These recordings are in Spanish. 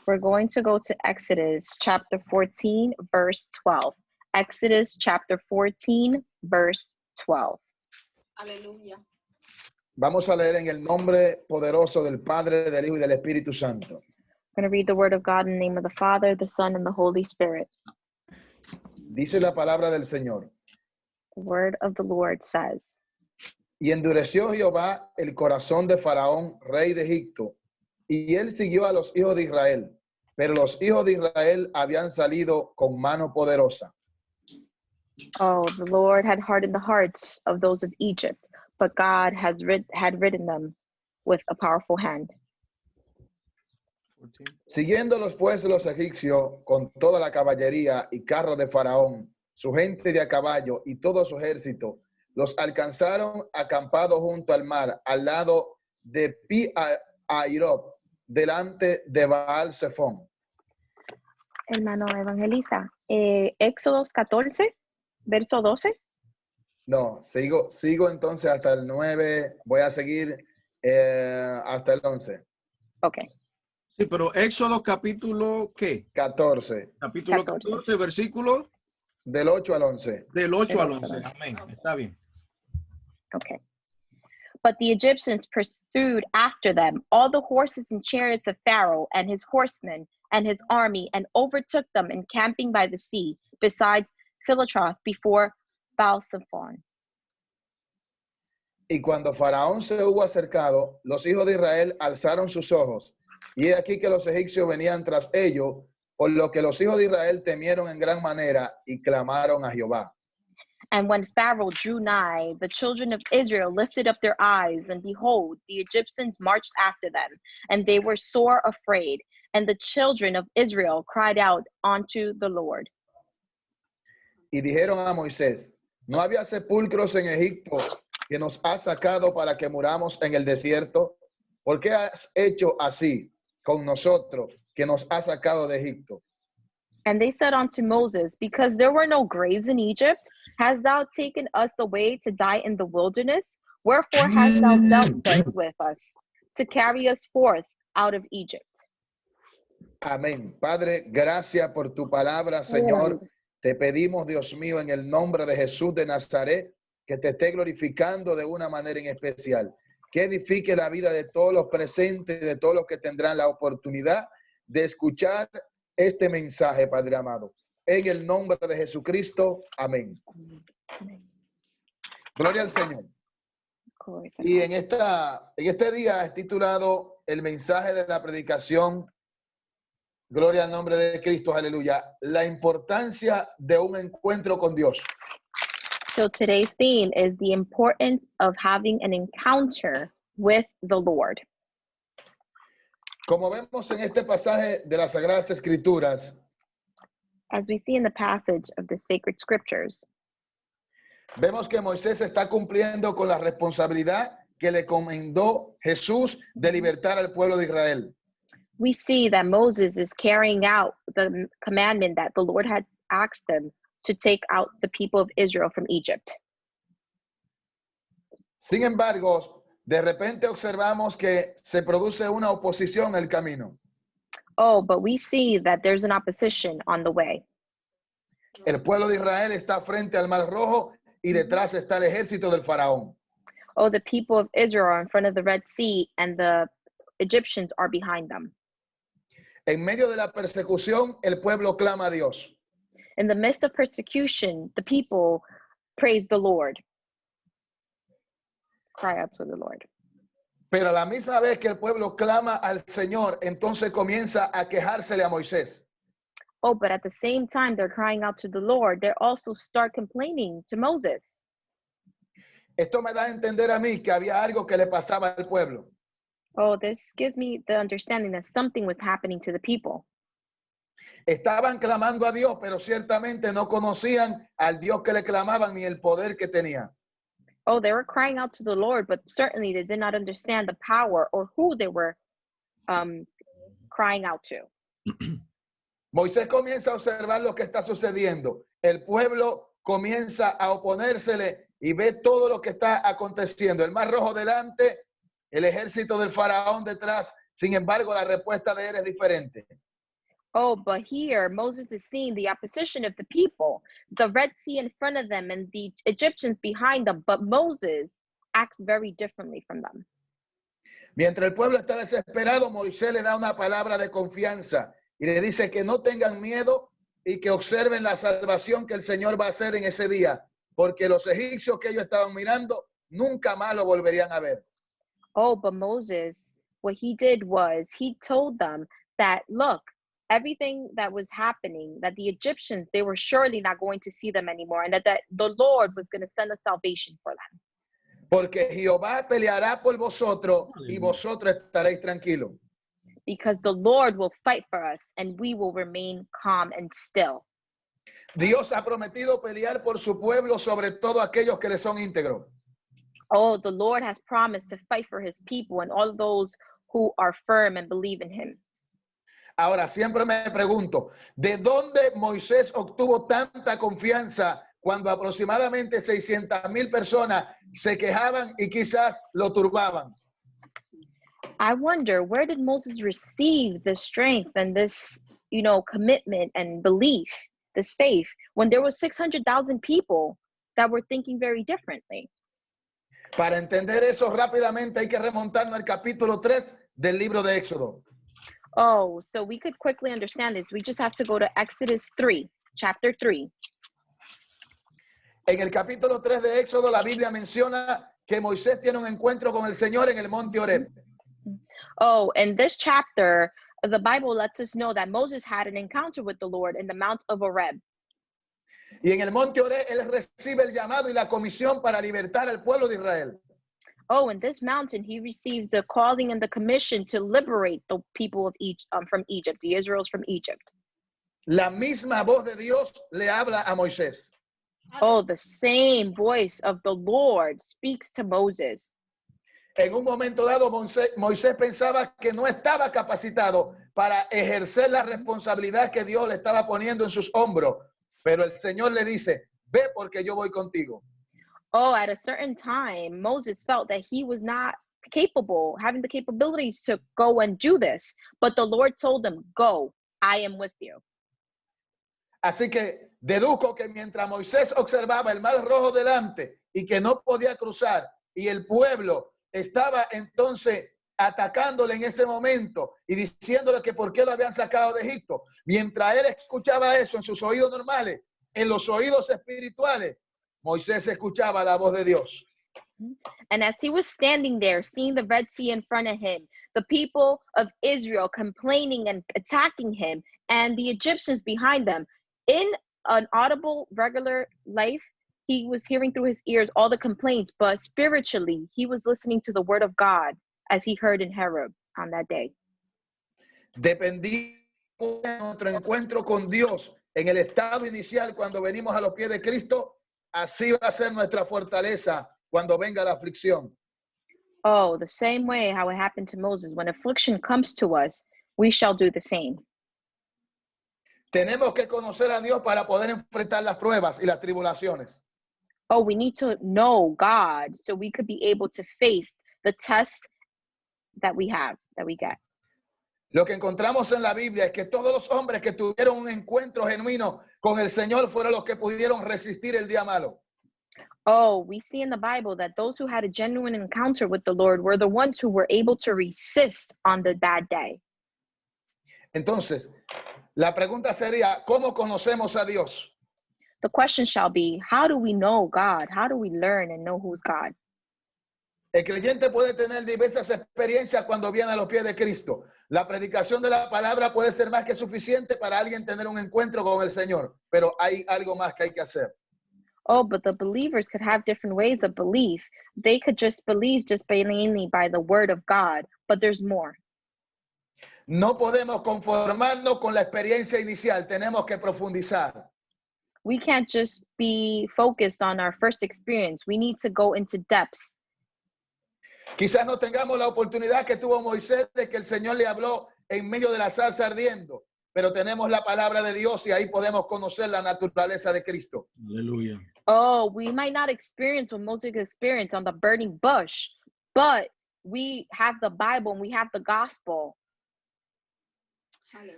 We're going to go to Exodus chapter 14, verse 12. Exodus chapter 14, verse 12. Aleluya. Vamos a leer en el nombre poderoso del Padre, del Hijo y del Espíritu Santo. I'm going to read the word of God in the name of the Father, the Son, and the Holy Spirit. Dice la palabra del Señor. The word of the Lord says, Y endureció Jehová el corazón de Faraón, rey de Egipto, y él siguió a los hijos de Israel. Pero los hijos de Israel habían salido con mano poderosa. oh, the Lord had hardened the hearts of those of Egypt, but God had ridden them with a powerful hand. Siguiéndolos pues los egipcios con toda la caballería y carros de Faraón, su gente de a caballo y todo su ejército, los alcanzaron acampados junto al mar, al lado de Pi-Hahiroth, delante de Baal-Zephón. Hermano evangelista, Éxodos 14, verso 12. No, sigo entonces hasta el 9, voy a seguir hasta el 11. Okay. Sí, pero Éxodo capítulo, ¿qué? 14, Capítulo 14, versículo del 8 al 11. del 8 al Del 8 11. Amén. Está bien. Okay. But the Egyptians pursued after them all the horses and chariots of Pharaoh and his horsemen and his army, and overtook them encamping by the sea, besides Philotroth before Baal-Zephon. Y cuando Faraón se hubo acercado, los hijos de Israel alzaron sus ojos, y he aquí que los egipcios venían tras ellos, por lo que los hijos de Israel temieron en gran manera y clamaron a Jehová. And when Pharaoh drew nigh, the children of Israel lifted up their eyes, and behold, the Egyptians marched after them, and they were sore afraid. And the children of Israel cried out unto the Lord. Y dijeron a Moisés, ¿no había sepulcros en Egipto que nos has sacado para que muramos en el desierto? ¿Por qué has hecho así con nosotros que nos has sacado de Egipto? And they said unto Moses, because there were no graves in Egypt, hast thou taken us away to die in the wilderness? Wherefore hast thou dealt thus with us, to carry us forth out of Egypt? Amén. Padre, gracias por tu palabra, Señor. Te pedimos, Dios mío, en el nombre de Jesús de Nazaret, que te esté glorificando de una manera en especial. Que edifique la vida de todos los presentes, de todos los que tendrán la oportunidad de escuchar este mensaje, Padre amado. En el nombre de Jesucristo. Amén. Gloria al Señor. Y en este día es titulado el mensaje de la predicación. Gloria al nombre de Cristo, aleluya. La importancia de un encuentro con Dios. So today's theme is the importance of having an encounter with the Lord. Como vemos en este pasaje de las Sagradas Escrituras, As we see in the passage of the sacred scriptures, vemos que Moisés está cumpliendo con la responsabilidad que le encomendó Jesús de libertar al pueblo de Israel. we see that Moses is carrying out the commandment that the Lord had asked him to take out the people of Israel from Egypt. Sin embargo, de repente observamos que se produce una oposición en el camino. Oh, but we see that there's an opposition on the way. El pueblo de Israel está frente al Mar Rojo y detrás está el ejército del faraón. Oh, the people of Israel are in front of the Red Sea and the Egyptians are behind them. En medio de la persecución, el pueblo clama a Dios. In the midst of persecution, the people praise the Lord. Cry out to the Lord. Pero a la misma vez que el pueblo clama al Señor, entonces comienza a quejársele a Moisés. Oh, but at the same time they're crying out to the Lord, they also start complaining to Moses. Esto me da a entender a mí que había algo que le pasaba al pueblo. Oh, this gives me the understanding that something was happening to the people. Estaban clamando a Dios, pero ciertamente no conocían al Dios que le clamaban ni el poder que tenía. Oh, they were crying out to the Lord, but certainly they did not understand the power or who they were crying out to. Moisés comienza a observar lo que está sucediendo. El pueblo comienza a oponérsele y ve todo lo que está aconteciendo. El Mar Rojo delante, el ejército del faraón detrás, Sin embargo, la respuesta de él es diferente. Oh, but here Moses is seeing the opposition of the people, the Red Sea in front of them and the Egyptians behind them. But Moses acts very differently from them. Mientras el pueblo está desesperado, Moisés le da una palabra de confianza y le dice que no tengan miedo y que observen la salvación que el Señor va a hacer en ese día, porque los egipcios que ellos estaban mirando nunca más lo volverían a ver. Oh, but Moses, what he did was he told them that, look, everything that was happening, that the Egyptians, they were surely not going to see them anymore, and that the Lord was going to send a salvation for them. Porque Jehová peleará por vosotros y vosotros estaréis tranquilos. Because the Lord will fight for us and we will remain calm and still. Dios ha prometido pelear por su pueblo, sobre todo aquellos que le son íntegros. Oh, the Lord has promised to fight for his people and all those who are firm and believe in him. Ahora, siempre me pregunto, ¿de dónde Moisés obtuvo tanta confianza cuando aproximadamente 600,000 personas se quejaban y quizás lo turbaban? I wonder, where did Moses receive this strength and this, commitment and belief, this faith, when there was 600,000 people that were thinking very differently? Para entender eso rápidamente hay que remontarnos al capítulo 3 del libro de Éxodo. Oh, so we could quickly understand this. We just have to go to Exodus 3, chapter 3. En el capítulo 3 de Éxodo, la Biblia menciona que Moisés tiene un encuentro con el Señor en el monte Horeb. Oh, in this chapter, the Bible lets us know that Moses had an encounter with the Lord in the Mount of Horeb. Y en el monte Horeb, él recibe el llamado y la comisión para libertar al pueblo de Israel. Oh, in this mountain, he receives the calling and the commission to liberate the people of from Egypt, the Israelites from Egypt. La misma voz de Dios le habla a Moisés. Oh, the same voice of the Lord speaks to Moses. En un momento dado, Moisés pensaba que no estaba capacitado para ejercer la responsabilidad que Dios le estaba poniendo en sus hombros. Pero el Señor le dice, ve porque yo voy contigo. Oh, at a certain time, Moses felt that he was not capable, having the capabilities to go and do this. But the Lord told him, go, I am with you. Así que deduzco que mientras Moisés observaba el mar rojo delante y que no podía cruzar, y el pueblo estaba entonces atacándole en ese momento y diciéndole que por qué lo habían sacado de Egipto, mientras él escuchaba eso en sus oídos normales, en los oídos espirituales, Moisés escuchaba la voz de Dios. And as he was standing there, seeing the Red Sea in front of him, the people of Israel complaining and attacking him, and the Egyptians behind them, in an audible, regular life, he was hearing through his ears all the complaints, but spiritually, he was listening to the word of God as he heard in Horeb on that day. Dependía de nuestro encuentro con Dios en el estado inicial cuando venimos a los pies de Cristo, así va a ser nuestra fortaleza cuando venga la aflicción. Oh, the same way how it happened to Moses. When affliction comes to us, we shall do the same. Tenemos que conocer a Dios para poder enfrentar las pruebas y las tribulaciones. Oh, we need to know God so we could be able to face the tests that we get. Lo que encontramos en la Biblia es que todos los hombres que tuvieron un encuentro genuino con el Señor fueron los que pudieron resistir el día malo. Oh, we see in the Bible that those who had a genuine encounter with the Lord were the ones who were able to resist on the bad day. Entonces, la pregunta sería, ¿cómo conocemos a Dios? The question shall be, how do we know God? How do we learn and know who's God? El creyente puede tener diversas experiencias cuando viene a los pies de Cristo. La predicación de la palabra puede ser más que suficiente para alguien tener un encuentro con el Señor, pero hay algo más que hay que hacer. Oh, but the believers could have different ways of belief. They could just believe mainly by the word of God, but there's more. No podemos conformarnos con la experiencia inicial, tenemos que profundizar. We can't just be focused on our first experience. We need to go into depths. Quizás no tengamos la oportunidad que tuvo Moisés de que el Señor le habló en medio de la zarza ardiendo, pero tenemos la palabra de Dios y ahí podemos conocer la naturaleza de Cristo. Aleluya. Oh, we might not experience what Moses experienced on the burning bush, but we have the Bible and we have the gospel.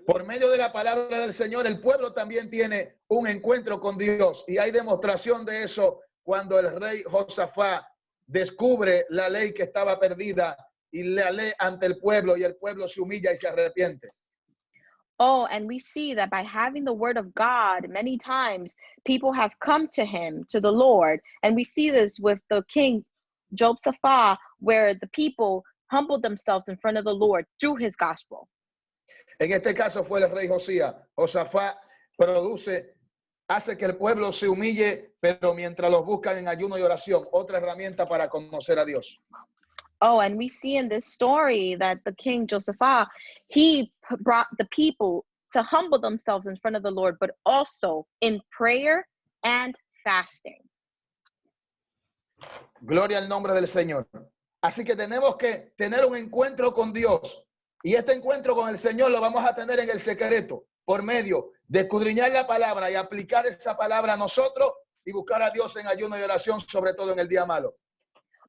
Por medio de la palabra del Señor, el pueblo también tiene un encuentro con Dios. Y hay demostración de eso cuando el rey Josafat descubre la ley que estaba perdida y la lee ante el pueblo, y el pueblo se humilla y se arrepiente. Oh, and we see that by having the word of God, many times people have come to him, to the Lord. And we see this with the king Josaphat, where the people humbled themselves in front of the Lord through his gospel. En este caso fue el rey Josías. Josafat hace que el pueblo se humille, pero mientras los buscan en ayuno y oración, otra herramienta para conocer a Dios. Oh, and we see in this story that the king Josaphat, he brought the people to humble themselves in front of the Lord, but also in prayer and fasting. Gloria al nombre del Señor. Así que tenemos que tener un encuentro con Dios. Y este encuentro con el Señor lo vamos a tener en el secreto, por medio de escudriñar la palabra y aplicar esa palabra a nosotros y buscar a Dios en ayuno y oración, sobre todo en el día malo.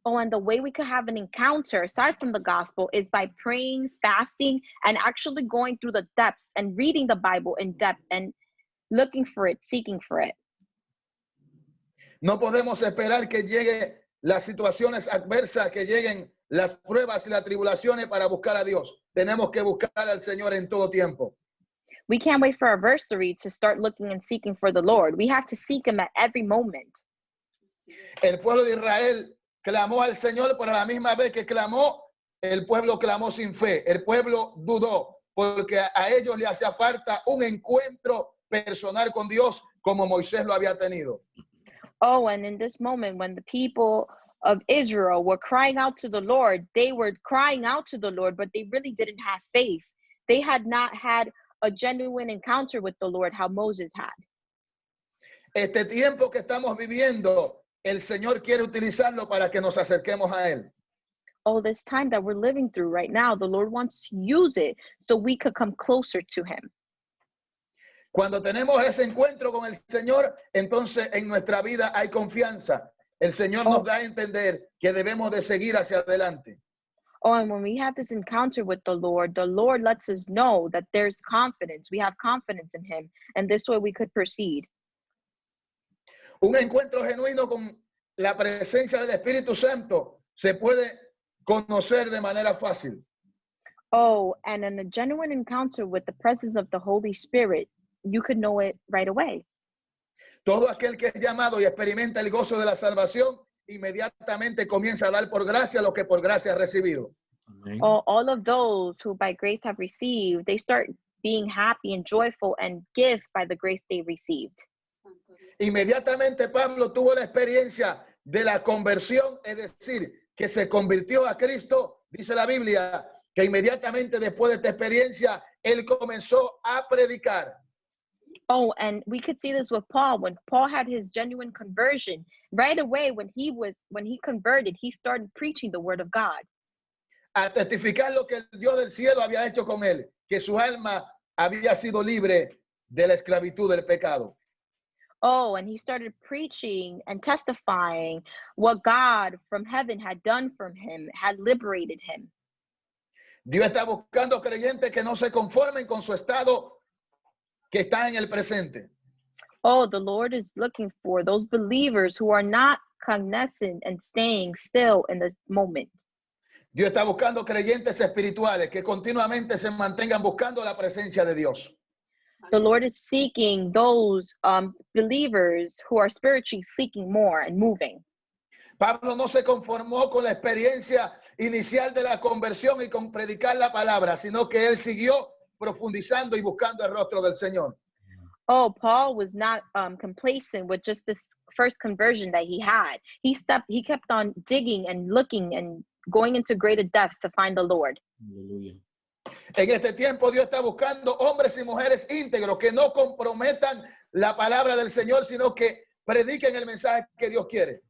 Oh, and the way we could have an encounter, aside from the gospel, is by praying, fasting, and actually going through the depths and reading the Bible in depth and looking for it, seeking for it. No podemos esperar que lleguen las situaciones adversas, que lleguen las pruebas y las tribulaciones para buscar a Dios. Tenemos que buscar al Señor en todo tiempo. We can't wait for our adversary to start looking and seeking for the Lord. We have to seek him at every moment. El pueblo de Israel clamó al Señor, pero a la misma vez que clamó, el pueblo clamó sin fe. El pueblo dudó, porque a ellos le hacía falta un encuentro personal con Dios como Moisés lo había tenido. Oh, and in this moment, when the people of Israel were crying out to the Lord, they were crying out to the Lord, but they really didn't have faith. They had not had a genuine encounter with the Lord, how Moses had. Este tiempo que estamos viviendo, el Señor quiere utilizarlo para que nos acerquemos a Él. Oh, this time that we're living through right now, the Lord wants to use it so we could come closer to him. Cuando tenemos ese encuentro con el Señor, entonces en nuestra vida hay confianza. El Señor nos da a entender que debemos de seguir hacia adelante. Oh, and when we have this encounter with the Lord lets us know that there's confidence. We have confidence in him, and this way we could proceed. Un encuentro genuino con la presencia del Espíritu Santo se puede conocer de manera fácil. Oh, and in a genuine encounter with the presence of the Holy Spirit, you could know it right away. Todo aquel que es llamado y experimenta el gozo de la salvación, inmediatamente comienza a dar por gracia lo que por gracia ha recibido. Oh, all of those who by grace have received, they start being happy and joyful and give by the grace they received. Inmediatamente Pablo tuvo la experiencia de la conversión, es decir, que se convirtió a Cristo. Dice la Biblia que inmediatamente después de esta experiencia, él comenzó a predicar. Oh, and we could see this with Paul. When Paul had his genuine conversion, right away when he converted, he started preaching the word of God. A testificar lo que el Dios del cielo había hecho con él, que su alma había sido libre de la esclavitud del pecado. Oh, and he started preaching and testifying what God from heaven had done for him, had liberated him. Dios está buscando creyentes que no se conformen con su estado que está en el presente. Oh, the Lord is looking for those believers who are not cognizant and staying still in this moment. Dios está buscando creyentes espirituales que continuamente se mantengan buscando la presencia de Dios. The Lord is seeking those believers who are spiritually seeking more and moving. Pablo no se conformó con la experiencia inicial de la conversión y con predicar la palabra, sino que él siguió profundizando y buscando el rostro del Señor. Oh, Paul was not complacent with just this first conversion that he had. He kept on digging and looking and going into greater depths to find the Lord. Aleluya. En este tiempo Dios está buscando hombres y mujeres íntegros que no comprometan la palabra del Señor, sino que prediquen el mensaje que Dios quiere.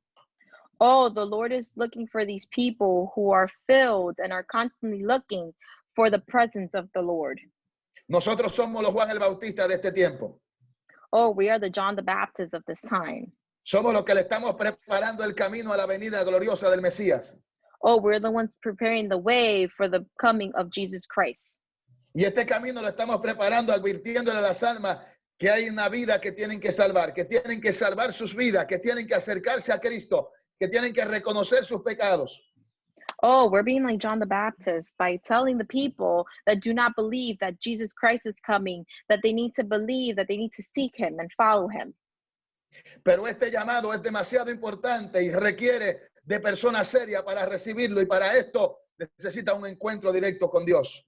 Oh, the Lord is looking for these people who are filled and are constantly looking for the presence of the Lord. Nosotros somos los Juan el Bautista de este tiempo. Oh, we are the John the Baptist of this time. Somos los que le estamos preparando el camino a la venida gloriosa del Mesías. Oh, we're the ones preparing the way for the coming of Jesus Christ. Y este camino lo estamos preparando, advirtiéndole a las almas que hay una vida que tienen que salvar sus vidas, que tienen que acercarse a Cristo, que tienen que reconocer sus pecados. Oh, we're being like John the Baptist by telling the people that do not believe that Jesus Christ is coming, that they need to believe, that they need to seek him and follow him. Pero este llamado es demasiado importante y requiere de personas serias para recibirlo, y para esto necesita un encuentro directo con Dios.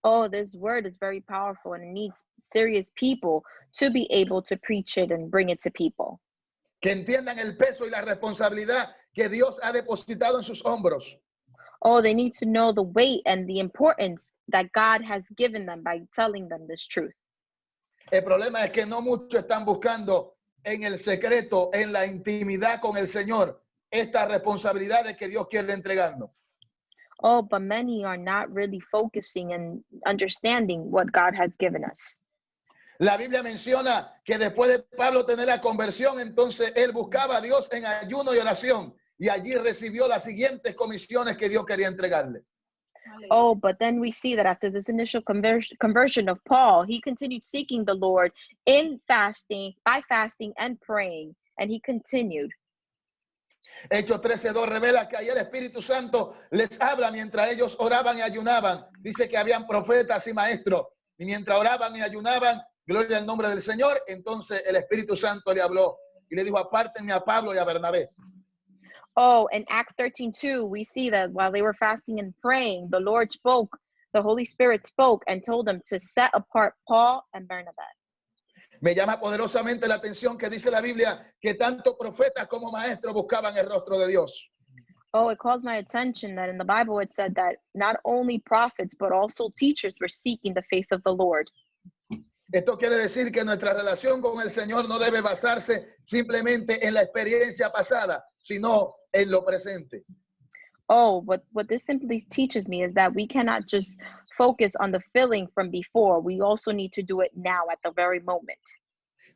Oh, this word is very powerful and it needs serious people to be able to preach it and bring it to people. Que entiendan el peso y la responsabilidad que Dios ha depositado en sus hombros. Oh, they need to know the weight and the importance that God has given them by telling them this truth. El problema es que no muchos están buscando en el secreto, en la intimidad con el Señor, esta responsabilidad de que Dios quiere entregarnos. Oh, but many are not really focusing and understanding what God has given us. La Biblia menciona que después de Pablo tener la conversión, entonces él buscaba a Dios en ayuno y oración, y allí recibió las siguientes comisiones que Dios quería entregarle. Oh, but then we see that after this initial conversion of Paul, he continued seeking the Lord by fasting and praying, and he continued. Hechos 13:2 revela que ahí el Espíritu Santo les habla mientras ellos oraban y ayunaban. Dice que habían profetas y maestros, y mientras oraban y ayunaban, gloria al nombre del Señor, entonces el Espíritu Santo le habló y le dijo: apártenme a Pablo y a Bernabé. Oh, in Acts 13:2, we see that while they were fasting and praying, the Lord spoke, the Holy Spirit spoke and told them to set apart Paul and Barnabas. Me llama poderosamente la atención que dice la Biblia que tanto profetas como maestros buscaban el rostro de Dios. Oh, it calls my attention that in the Bible it said that not only prophets, but also teachers were seeking the face of the Lord. Esto quiere decir que nuestra relación con el Señor no debe basarse simplemente en la experiencia pasada, sino en lo presente. Oh, what this simply teaches me is that we cannot just focus on the feeling from before. We also need to do it now at the very moment.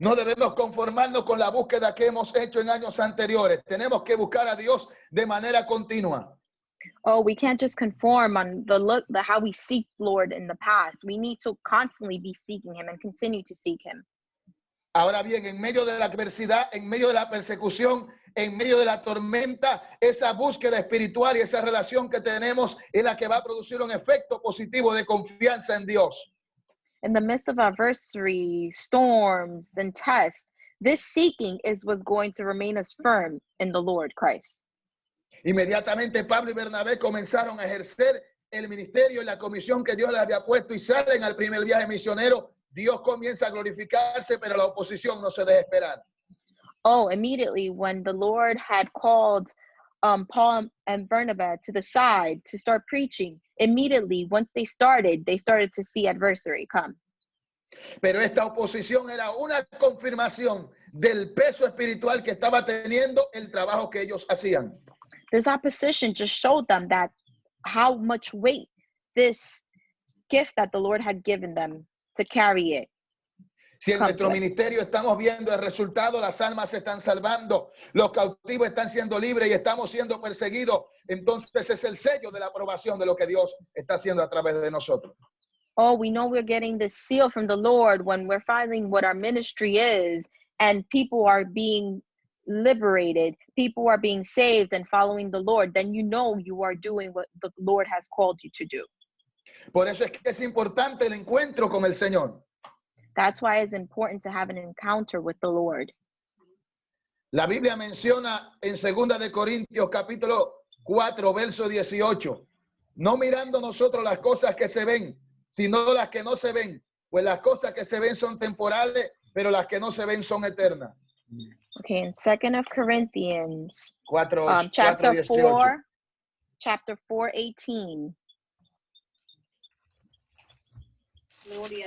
No debemos conformarnos con la búsqueda que hemos hecho en años anteriores. Tenemos que buscar a Dios de manera continua. Oh, we can't just conform on the how we seek Lord in the past. We need to constantly be seeking him and continue to seek him. Ahora bien, en medio de la adversidad, en medio de la persecución, en medio de la tormenta, esa búsqueda espiritual y esa relación que tenemos es la que va a producir un efecto positivo de confianza en Dios. In the midst of adversity, storms, and tests, this seeking is what's going to remain us firm in the Lord Christ. Inmediatamente Pablo y Bernabé comenzaron a ejercer el ministerio y la comisión que Dios les había puesto y salen al primer viaje misionero. Dios comienza a glorificarse, pero la oposición no se deja esperar. Oh, immediately when the Lord had called Paul and Barnabas to the side to start preaching, immediately once they started to see adversity come. Pero esta oposición era una confirmación del peso espiritual que estaba teniendo el trabajo que ellos hacían. This opposition just showed them that how much weight this gift that the Lord had given them to carry it. Si en nuestro ministerio estamos viendo el resultado, las almas se están salvando, los cautivos están siendo libres y estamos siendo perseguidos, entonces es el sello de la aprobación de lo que Dios está haciendo a través de nosotros. Oh, we know we're getting this seal from the Lord when we're finding what our ministry is, and people are being liberated, people are being saved and following the Lord, then you know you are doing what the Lord has called you to do. Por eso es que es importante el encuentro con el Señor. That's why it's important to have an encounter with the Lord. La Biblia menciona en 2 de Corintios capítulo 4, verso 18, no mirando nosotros las cosas que se ven, sino las que no se ven, pues las cosas que se ven son temporales, pero las que no se ven son eternas. Okay, in 2 Corinthians 4, chapter 4, 4:18.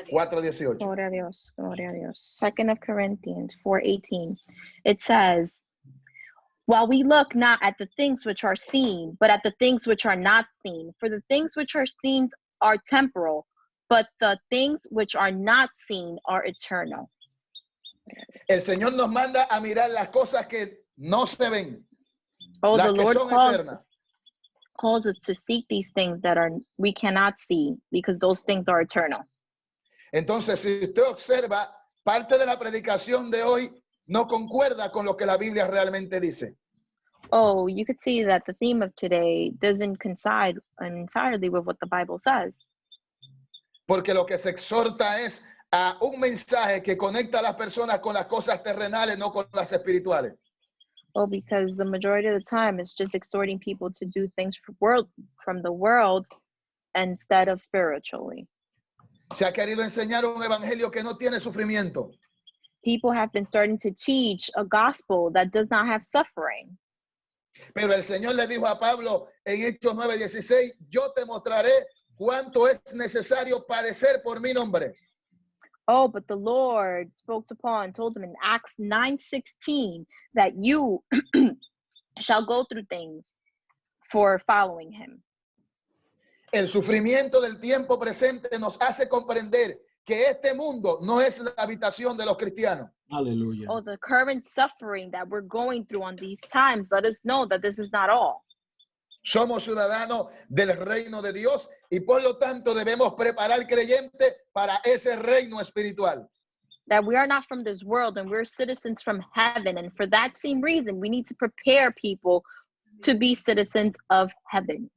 4:18. Gloria a Dios, gloria a Dios. 2 Corinthians 4:18. It says, while we look not at the things which are seen, but at the things which are not seen. For the things which are seen are temporal, but the things which are not seen are eternal. El Señor nos manda a mirar las cosas que no se ven, Oh, las the que Lord son calls eternas. calls us to seek these things that are we cannot see because those things are eternal. Entonces, si usted observa, parte de la predicación de hoy no concuerda con lo que la Biblia realmente dice. Oh, you could see that the theme of today doesn't coincide entirely with what the Bible says. Porque lo que se exhorta es a un mensaje que conecta a las personas con las cosas terrenales, no con las espirituales. Oh, because the majority of the time it's just exhorting people to do things from the world instead of spiritually. Se ha querido enseñar un evangelio que no tiene sufrimiento. People have been starting to teach a gospel that does not have suffering. Pero el Señor le dijo a Pablo en Hechos 9:16, yo te mostraré cuánto es necesario padecer por mi nombre. Oh, but the Lord spoke to Paul and told him in Acts 9:16 that you shall go through things for following him. El sufrimiento del tiempo presente nos hace comprender que este mundo no es la habitación de los cristianos. Aleluya. Oh, the current suffering that we're going through on these times, let us know that this is not all. Somos ciudadanos del reino de Dios y por lo tanto debemos preparar al creyente para ese reino espiritual. That we are not from this world and we're citizens from heaven. And for that same reason, we need to prepare people to be citizens of heaven.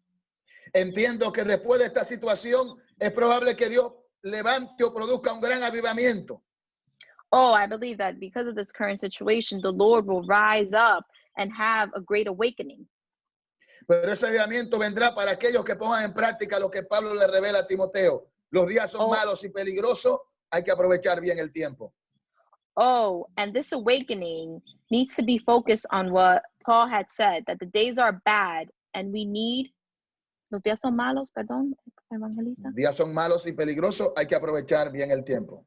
Entiendo que después de esta situación es probable que Dios levante o produzca un gran avivamiento. Oh, I believe that because of this current situation, the Lord will rise up and have a great awakening. Pero ese avivamiento vendrá para aquellos que pongan en práctica lo que Pablo le revela a Timoteo. Los días son malos y peligrosos, hay que aprovechar bien el tiempo. Oh, and this awakening needs to be focused on what Paul had said, that the days are bad and we need, los días son malos, perdón, evangelista. Días son malos y peligrosos, hay que aprovechar bien el tiempo.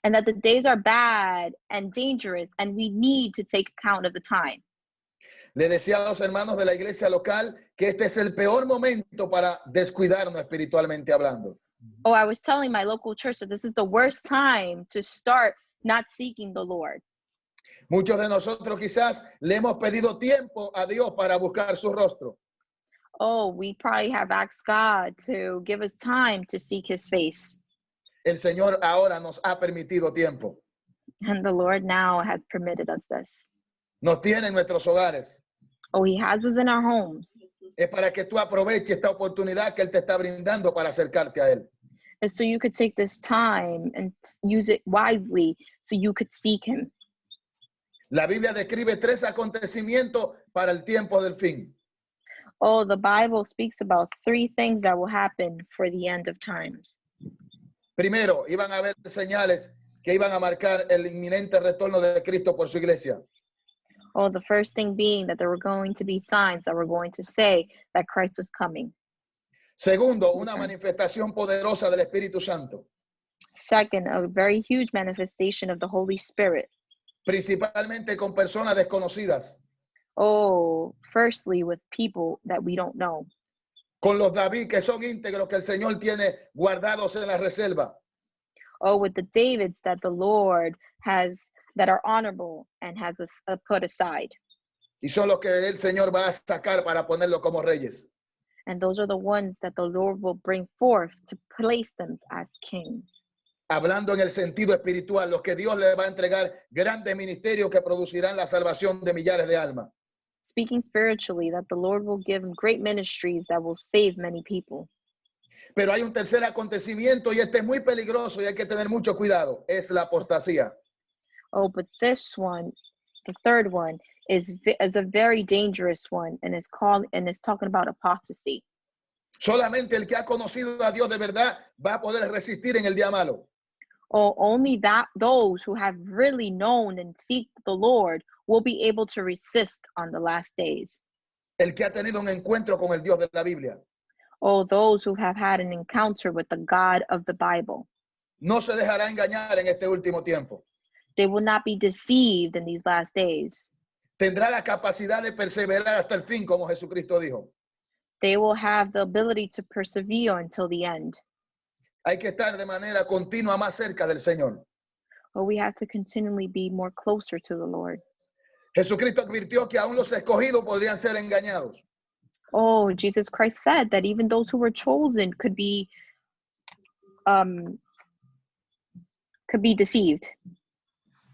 And that the days are bad and dangerous and we need to take account of the time. Le decía a los hermanos de la iglesia local que este es el peor momento para descuidarnos espiritualmente hablando. Oh, I was telling my local church that this is the worst time to start not seeking the Lord. Muchos de nosotros quizás le hemos pedido tiempo a Dios para buscar su rostro. Oh, we probably have asked God to give us time to seek his face. El Señor ahora nos ha permitido tiempo. And the Lord now has permitted us this. Nos tiene en nuestros hogares. Oh, he has us in our homes. Es para que tú aproveches esta oportunidad que Él te está brindando para acercarte a Él. And so you could take this time and use it wisely so you could seek him. La Biblia describe 3 acontecimientos para el tiempo del fin. Oh, the Bible speaks about 3 things that will happen for the end of times. Primero, iban a haber señales que iban a marcar el inminente retorno de Cristo por su iglesia. Oh, the first thing being that there were going to be signs that were going to say that Christ was coming. Segundo, una manifestación poderosa del Espíritu Santo. Second, a very huge manifestation of the Holy Spirit. Principalmente con personas desconocidas. Oh, firstly, with people that we don't know. Con los David que son íntegros que el Señor tiene guardados en la reserva. Oh, with the Davids that the Lord has, that are honorable and has put aside. Y son los que el Señor va a sacar para ponerlos como reyes. And those are the ones that the Lord will bring forth to place them as kings. Hablando en el sentido espiritual, los que Dios le va a entregar grandes ministerios que producirán la salvación de millares de almas. Speaking spiritually, that the Lord will give them great ministries that will save many people. Pero hay un tercer acontecimiento y este es muy peligroso y hay que tener mucho cuidado. Es la apostasía. Oh, but this one, the third one, is a very dangerous one, and it's talking about apostasy. Solamente el que ha conocido a Dios de verdad va a poder resistir en el día malo. Oh, only those who have really known and seek the Lord will be able to resist on the last days. El que ha tenido un encuentro con el Dios de la Biblia. Oh, those who have had an encounter with the God of the Bible. No se dejará engañar en este último tiempo. They will not be deceived in these last days. Tendrá la capacidad de perseverar hasta el fin, como Jesucristo dijo. They will have the ability to persevere until the end. Hay que estar de manera continua más cerca del Señor. But we have to continually be more closer to the Lord. Jesucristo advirtió que aún los escogidos podrían ser engañados. Oh, Jesus Christ said that even those who were chosen could be deceived.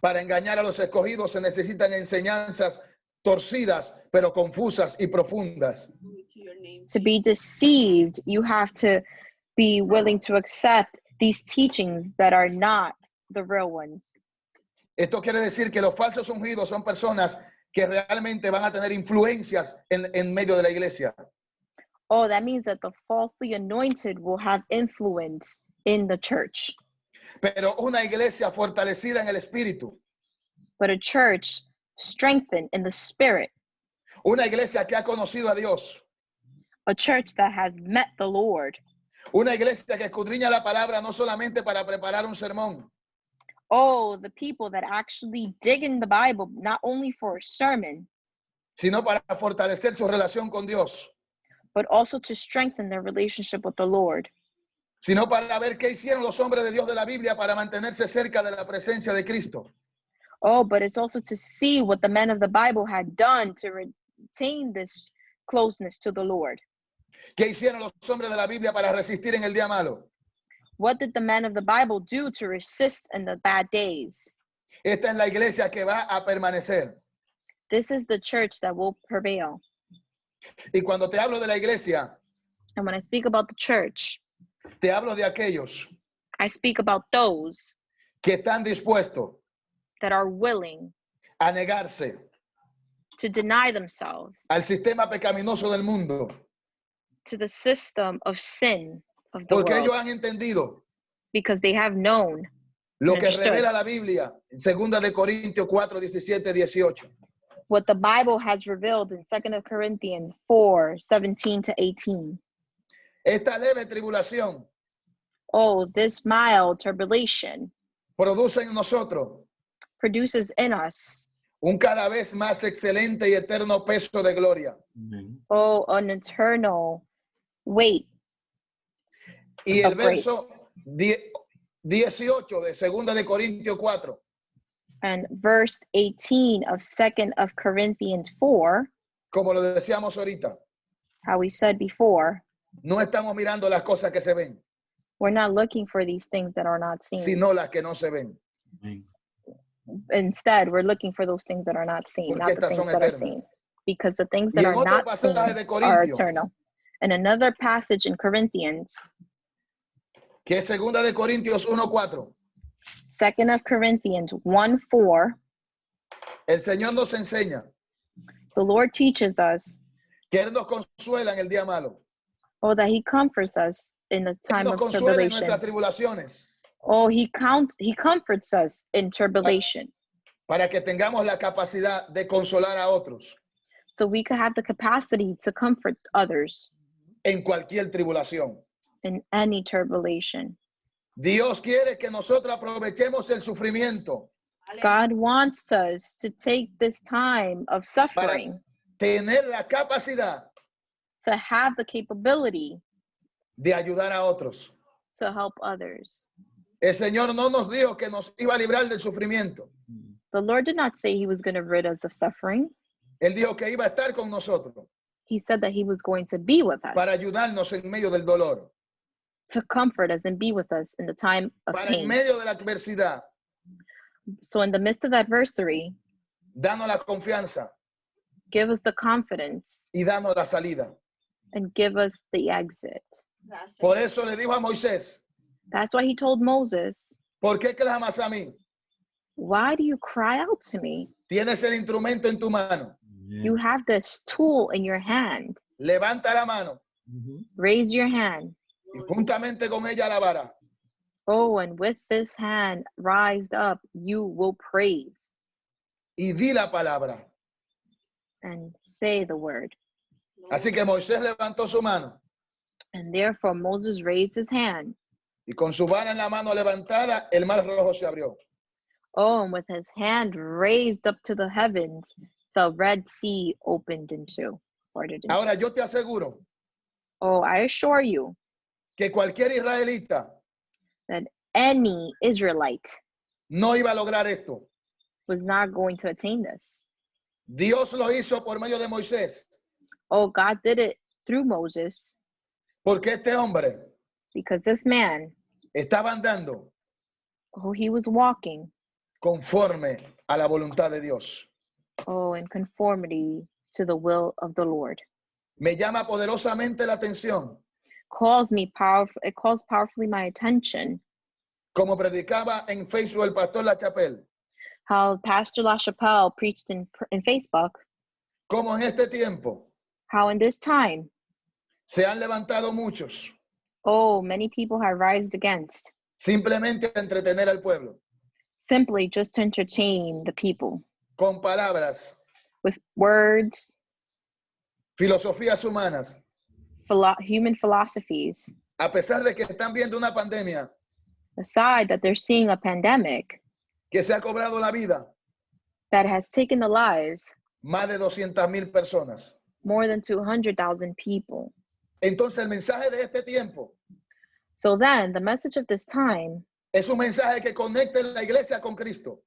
Para engañar a los escogidos se necesitan enseñanzas torcidas, pero confusas y profundas. To be deceived, you have to be willing to accept these teachings that are not the real ones. Esto quiere decir que los falsos ungidos son personas que realmente van a tener influencias en medio de la iglesia. Oh, that means that the falsely anointed will have influence in the church. Pero una iglesia fortalecida en el espíritu, But a church strengthened in the spirit, una iglesia que ha conocido a Dios, a church that has met the Lord, una iglesia que escudriña la palabra no solamente para preparar un sermón, oh, the people that actually dig in the Bible, not only for a sermon, sino para fortalecer su relación con Dios, but also to strengthen their relationship with the Lord, sino para ver qué hicieron los hombres de Dios de la Biblia para mantenerse cerca de la presencia de Cristo. oh, but it's also to see what the men of the Bible had done to retain this closeness to the Lord. ¿Qué hicieron los hombres de la Biblia para resistir en el día malo? What did the men of the Bible do to resist in the bad days? Esta es la iglesia que va a permanecer. This is the church that will prevail. Y cuando te hablo de la iglesia, And when I speak about the church, te hablo de aquellos I speak about those que están dispuestos that are willing a negarse to deny themselves al sistema pecaminoso del mundo, to the system of sin of the porque ellos world, han entendido because they have known lo and que understood revela la Biblia en 2 de Corintios 4, 17, 18. what the Bible has revealed in 2 Corinthians 4, 17 to 18. Esta leve tribulación Oh, this mild tribulation produce en nosotros produces in us, un cada vez más excelente y eterno peso de gloria. Amén. oh, an eternal weight. Y el Of grace. verso 18 de 2 de Corintios 4 And verse 18 of 2 of Corinthians 4, como lo decíamos ahorita, how we said before, no estamos mirando las cosas que se ven, we're not looking for these things that are not seen. sino las que no se ven. Amén. Instead, we're looking for those things that are not seen, Porque not the estas things son that are eternas. seen. Because the things Y that en are otro not seen pasaje de are Corintios, eternal. And another passage in Corinthians, que es 2 de Corintios 1:4, 2 of Corinthians 1:4, el Señor nos enseña the Lord teaches us, que Él nos consuela en el día malo. oh, that he comforts us in the Él time nos of consuela en tribulation. nuestras tribulaciones Oh, he comforts us in tribulation. para que tengamos la capacidad de consolar a otros So we could have the capacity to comfort others en cualquier tribulación. in any tribulation. Dios quiere que nosotros aprovechemos el sufrimiento God wants us to take this time of suffering tener la capacidad to have the capability de ayudar a otros. to help others. El Señor no nos dijo que nos iba a librar del sufrimiento. The Lord did not say he was going to rid us of suffering. Él dijo que iba a estar con nosotros He said that he was going to be with para us, ayudarnos en medio del dolor, to comfort us and be with us in the time of para en pain. medio de la adversidad, So in the midst of adversity, darnos la confianza give us the confidence y darnos la salida. and give us the exit. Por eso le dijo a Moisés, That's why he told Moses, ¿por qué clamas a mí? why do you cry out to me? Tienes el instrumento en tu mano. You have this tool in your hand. Levanta la mano Ujú. Raise your hand. y juntamente con ella la vara. Oh, and with this hand raised up, you will praise Y di la palabra. and say the word. Así que Moisés levantó su mano And therefore Moses raised his hand. y con su vara en la mano levantada, el mar rojo se abrió. Oh, and with his hand raised up to the heavens, the Red Sea opened into. Parted into. Ahora yo te aseguro Oh, I assure you que cualquier israelita that any Israelite no iba a lograr esto. was not going to attain this. Dios lo hizo por medio de Moisés Oh, God did it through Moses, porque este hombre because this man, estaba andando who he was walking, conforme a la voluntad de Dios. in conformity to the will of the Lord. Me llama poderosamente la atención, It calls powerfully my attention como predicaba en Facebook el pastor La Chapelle, how Pastor LaChapelle preached in Facebook, como en este tiempo how in this time, se han levantado muchos many people have rised against, simplemente a entretener al pueblo simply just to entertain the people con palabras, with words, filosofías humanas, human philosophies, a pesar de que están viendo una pandemia aside that they're seeing a pandemic que se ha cobrado la vida that has taken the lives más de 200,000 personas. more than 200,000 people. Entonces el mensaje de este tiempo So then the message of this time es un mensaje que conecte la iglesia con Cristo,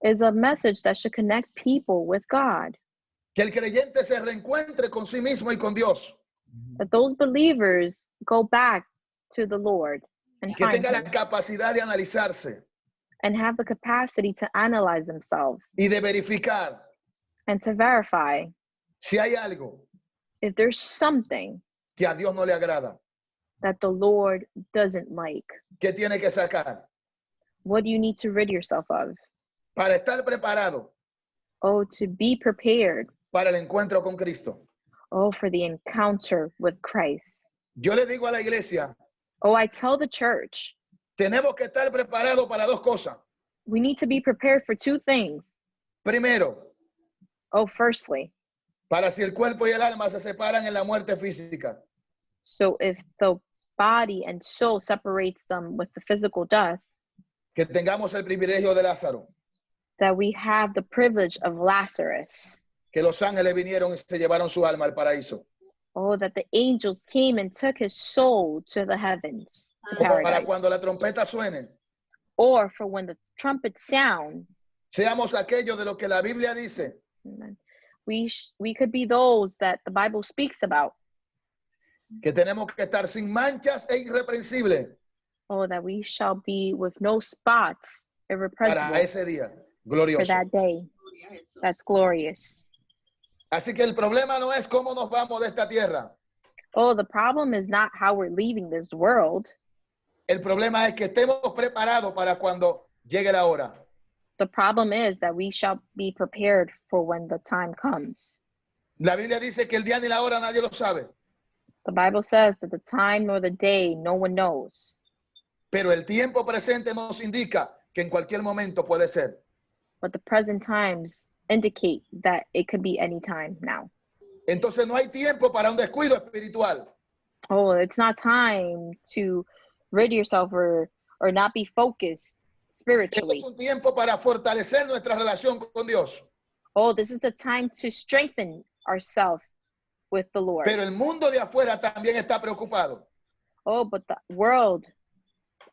is a message that should connect people with God, que el creyente se reencuentre con sí mismo y con Dios, that those believers go back to the Lord and que find tenga la him capacidad de analizarse and have the capacity to analyze themselves y de verificar and to verify si hay algo if there's something que a Dios no le agrada, that the Lord doesn't like. que tiene que sacar What do you need to rid yourself of? para estar preparado To be prepared. para el encuentro con Cristo. For the encounter with Christ. Yo le digo a la iglesia, I tell the church, tenemos que estar preparados para dos cosas. we need to be prepared for two things. Primero, Firstly, para si el cuerpo y el alma se separan en la muerte física, so if the body and soul separates them with the physical death, que tengamos el privilegio de Lázaro, that we have the privilege of Lazarus. que los ángeles vinieron y se llevaron su alma al paraíso. That the angels came and took his soul to the heavens, to O para paradise. cuando la trompeta suene, Or for when the trumpet sound, seamos aquellos de lo que la Biblia dice, we could be those that the Bible speaks about. que tenemos que estar sin manchas e irreprensibles That we shall be with no spots, irrepressible, para ese día for glorioso. that day. That's glorious. Así que el problema no es cómo nos vamos de esta tierra. The problem is not how we're leaving this world. El problema es que estemos preparados para cuando llegue la hora. The problem is that we shall be prepared for when the time comes. La Biblia dice que el día ni la hora nadie lo sabe, The Bible says that the time nor the day no one knows. pero el tiempo presente nos indica que en cualquier momento puede ser. But the present times indicate that it could be any time now. Entonces no hay tiempo para un descuido espiritual. It's not time to rid yourself or not be focused Esto spiritually. es un tiempo para fortalecer nuestra relación con Dios. This is the time to strengthen ourselves with the Lord. Pero el mundo de afuera también está preocupado. But the world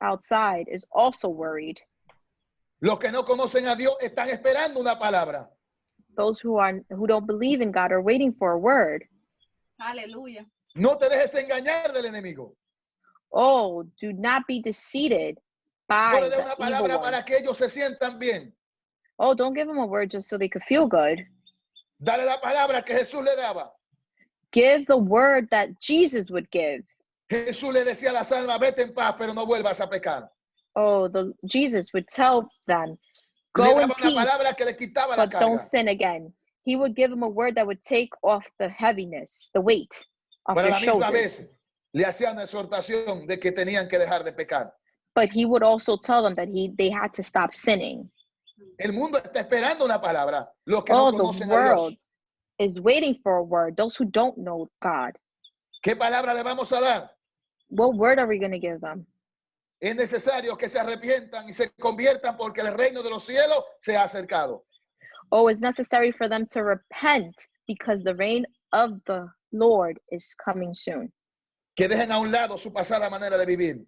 outside is also worried. Los que no conocen a Dios están esperando una palabra. Those who don't believe in God are waiting for a word. Aleluya. No te dejes engañar del enemigo. Do not be deceived No by le dé the una evil palabra one. para que ellos se sientan bien. Don't give them a word just so they could feel good. Dale la palabra que Jesús le daba. Give the word that Jesus would give. Jesús le decía a las almas, vete en paz, pero no vuelvas a pecar. Jesus would tell them, Le go in daba una peace, palabra que le quitaba la but don't carga. sin again. He would give them a word that would take off the heaviness, the weight off Pero a their la misma shoulders. vez le hacía una exhortación de que tenían que dejar de pecar. But he would also tell them that they had to stop sinning. El mundo está esperando una palabra. Los que no The conocen a world Dios. is waiting for a word. Those who don't know God. ¿Qué palabra le vamos a dar? What word are we going to give them? Es necesario que se arrepientan y se conviertan porque el reino de los cielos se ha acercado. It's necessary for them to repent because the reign of the Lord is coming soon. Que dejen a un lado su pasada manera de vivir.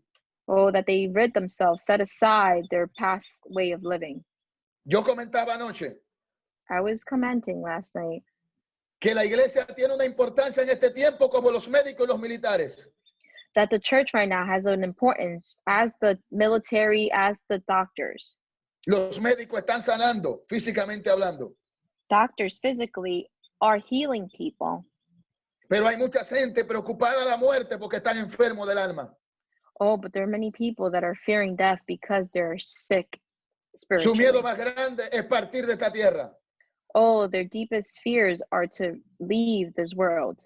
That they rid themselves, set aside their past way of living. Yo comentaba anoche I was commenting last night que la iglesia tiene una importancia en este tiempo como los médicos y los militares. That the church right now has an importance as the military, as the doctors. Los médicos están sanando, físicamente hablando. Doctors physically are healing people. Pero hay mucha gente preocupada de la muerte porque están enfermos del alma. Oh, but there are many people that are fearing death because they're sick Su spiritually. miedo más grande es partir de esta tierra. Oh, their deepest fears are to leave this world.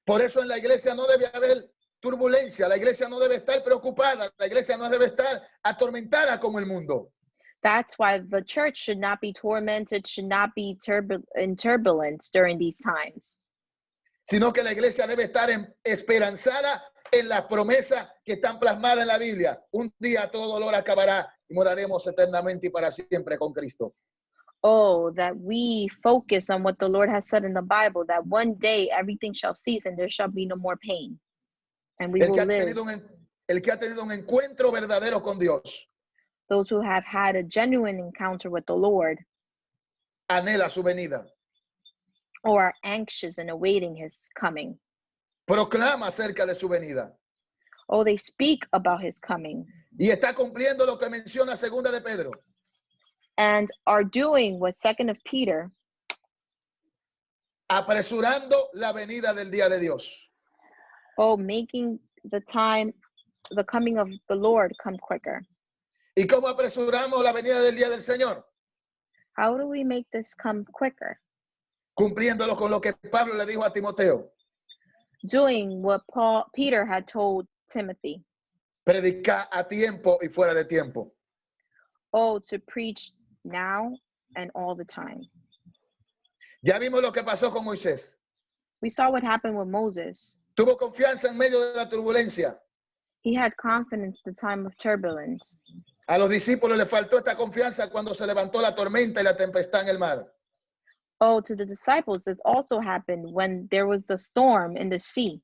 Por eso en la iglesia no debe haber turbulencia, la iglesia no debe estar preocupada, la iglesia no debe estar atormentada como el mundo. That's why the church should not be tormented, should not be in turbulence during these times. Sino que la iglesia debe estar esperanzada en las promesas que están plasmadas en la Biblia. Un día todo dolor acabará y moraremos eternamente y para siempre con Cristo. Oh, that we focus on what the Lord has said in the Bible, that one day everything shall cease and there shall be no more pain. And we will live. El que ha tenido un encuentro verdadero con Dios. Those who have had a genuine encounter with the Lord. Anhela su venida. Or are anxious and awaiting his coming. Proclama acerca de su venida. Oh, they speak about his coming. Y está cumpliendo lo que menciona Segunda de Pedro. And are doing what 2 of Peter. Apresurando la venida del día de Dios. Oh, making the coming of the Lord come quicker. ¿Y cómo apresuramos la venida del día del Señor? How do we make this come quicker? Cumpliéndolo con lo que Pablo le dijo a Timoteo. Doing what Peter had told Timothy. Predicar a tiempo y fuera de tiempo. Oh, to preach now and all the time. Ya vimos lo que pasó con Moisés. We saw what happened with Moses. Tuvo confianza en medio de la turbulencia. He had confidence in the time of turbulence. A los discípulos le faltó esta confianza cuando se levantó la tormenta y la tempestad en el mar. Oh, to the disciples, this also happened when there was the storm in the sea.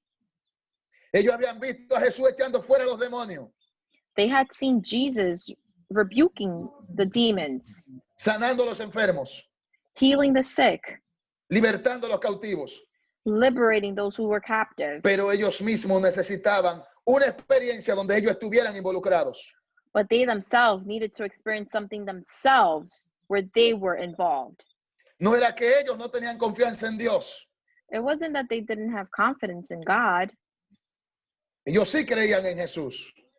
Ellos habían visto a Jesús echando fuera a los demonios. They had seen Jesus rebuking the demons, sanando a los enfermos, healing the sick, libertando a los cautivos. liberating those who were captive. Pero ellos mismos necesitaban una experiencia donde ellos estuvieran involucrados. But they themselves needed to experience something themselves where they were involved. No era que ellos no tenían confianza en Dios. It wasn't that they didn't have confidence in God. Ellos sí creían en Jesús.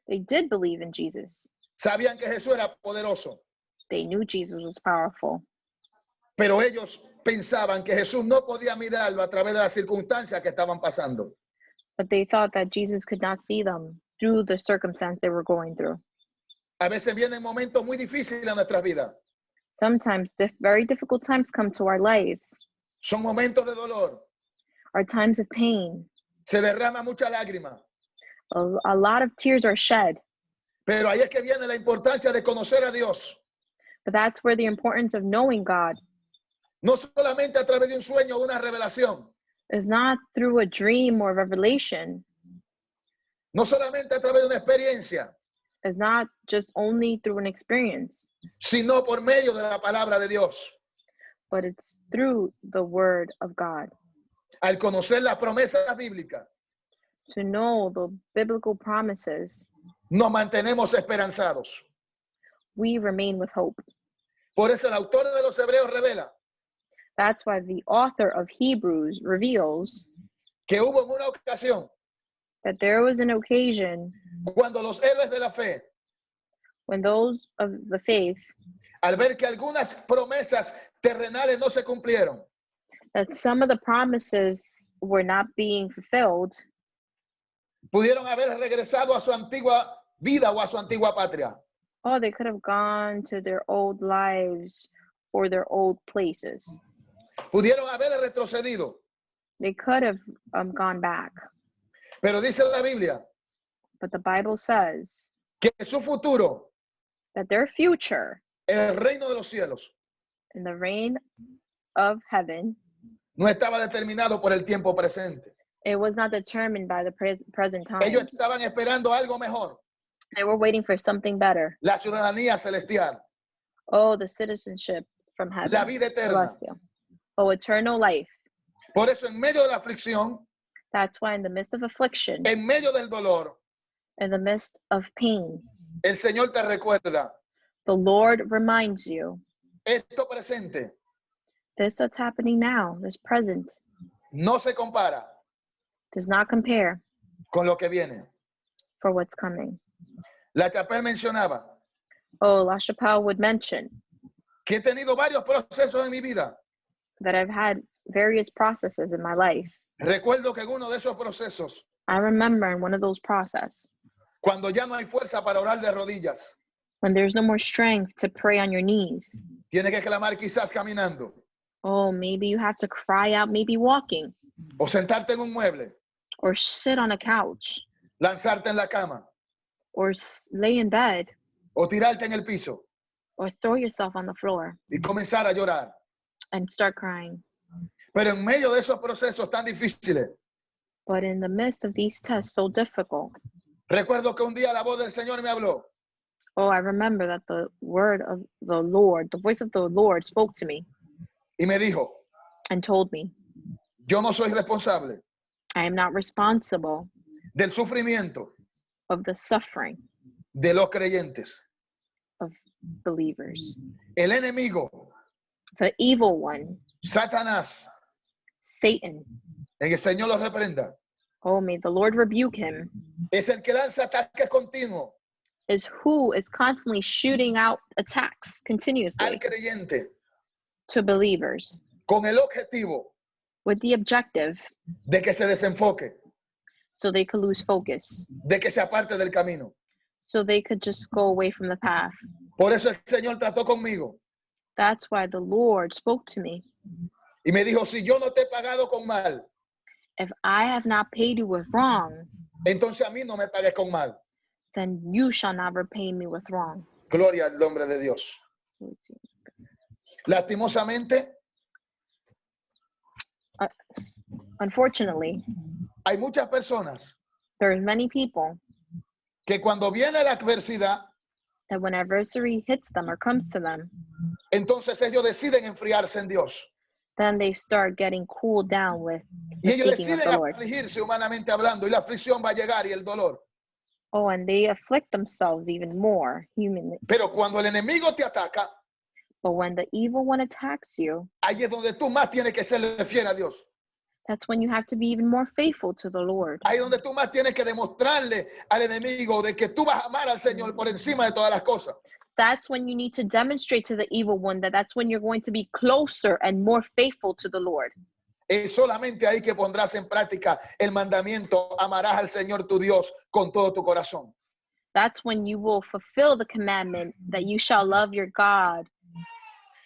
They did believe in Jesus. Sabían que Jesús era poderoso. They knew Jesus was powerful. Pero ellos pensaban que Jesús no podía mirarlo a través de las circunstancias que estaban pasando. But they thought that Jesus could not see them through the circumstance they were going through. A veces vienen momentos muy difíciles en nuestras vidas. Sometimes very difficult times come to our lives. Son momentos de dolor. Are times of pain. Se derrama mucha lágrima. A lot of tears are shed. Pero ahí es que viene la importancia de conocer a Dios. But that's where the importance of knowing God No solamente a través de un sueño o una revelación. is not through a dream or revelation. No solamente a través de una experiencia. Is not just only through an experience. Sino por medio de la palabra de Dios. But it's through the word of God. Al conocer las promesas bíblicas. To know the biblical promises. Nos mantenemos esperanzados. We remain with hope. Por eso el autor de los Hebreos revela. That's why the author of Hebrews reveals Que hubo en una ocasión. That there was an occasion. Cuando los héroes de la fe. When those of the faith. Al ver que algunas promesas terrenales no se cumplieron. That some of the promises were not being fulfilled. Pudieron haber regresado a su antigua vida o a su antigua patria. Oh, they could have gone to their old lives or their old places. Pudieron haber retrocedido. They could have gone back. Pero dice la Biblia. But the Bible says. Que su futuro. That their future. El reino de los cielos. In the reign of heaven. No estaba determinado por el tiempo presente. It was not determined by the present time. Ellos estaban esperando algo mejor. They were waiting for something better. La ciudadanía celestial. Oh, the citizenship from heaven. La vida eterna. Celestial. Oh, eternal life. Por eso en medio de la aflicción, That's why in the midst of affliction, en medio del dolor, in the midst of pain, el Señor te recuerda, the Lord reminds you, esto presente this that's happening now, this present, no se compara does not compare con lo que viene. for what's coming. La Chapelle mencionaba Oh, La Chapelle would mention que he tenido varios procesos en mi vida. that I've had various processes in my life. Recuerdo que en uno de esos procesos, I remember in one of those processes, cuando ya no hay fuerza para orar de rodillas, when there's no more strength to pray on your knees. tienes que clamar quizás caminando Oh, maybe you have to cry out, maybe walking, o sentarte en un mueble, or sit on a couch, lanzarte en la cama or lay in bed, o tirarte en el piso or throw yourself on the floor y comenzar a llorar. and start crying. Pero en medio de esos procesos tan difíciles, But in the midst of these tests so difficult, recuerdo que un día la voz del Señor me habló oh, I remember that the word of the Lord, the voice of the Lord spoke to me y me dijo, and told me, yo no soy responsable I am not responsible del sufrimiento of the suffering de los creyentes. of believers. El enemigo, The evil one, Satanás, Satan, en el Señor lo reprenda, oh, may the Lord rebuke him, es el que lanza ataques continuos is who is constantly shooting out attacks al continuously creyente to believers con el objetivo with the objective de que se desenfoque, so they could lose focus, de que se aparte del camino. so they could just go away from the path. Por eso el Señor trató conmigo That's why the Lord spoke to me. y me dijo, si yo no te he pagado con mal, If I have not paid you with wrong, entonces a mí no me pagues con mal. then you shall not repay me with wrong. Gloria al nombre de Dios. Lastimosamente, Uh, unfortunately, hay muchas personas there's many people que cuando viene la adversidad, that when adversity hits them or comes to them, entonces ellos deciden enfriarse en Dios. then they start getting cooled down with Y the ellos seeking of deciden the Lord. afligirse humanamente hablando y la aflicción va a llegar y el dolor. Oh, and they afflict themselves even more humanly. Pero cuando el enemigo te ataca, But when the evil one attacks you, ahí es donde tú más tienes que serle fiel a Dios. that's when you have to be even more faithful to the Lord. Ahí es donde tú más tienes que demostrarle al enemigo de que tú vas a amar al Señor por encima de todas las cosas. That's when you need to demonstrate to the evil one that that's when you're going to be closer and more faithful to the Lord. Es solamente ahí que pondrás en práctica el mandamiento, amarás al Señor tu Dios con todo tu corazón. That's when you will fulfill the commandment that you shall love your God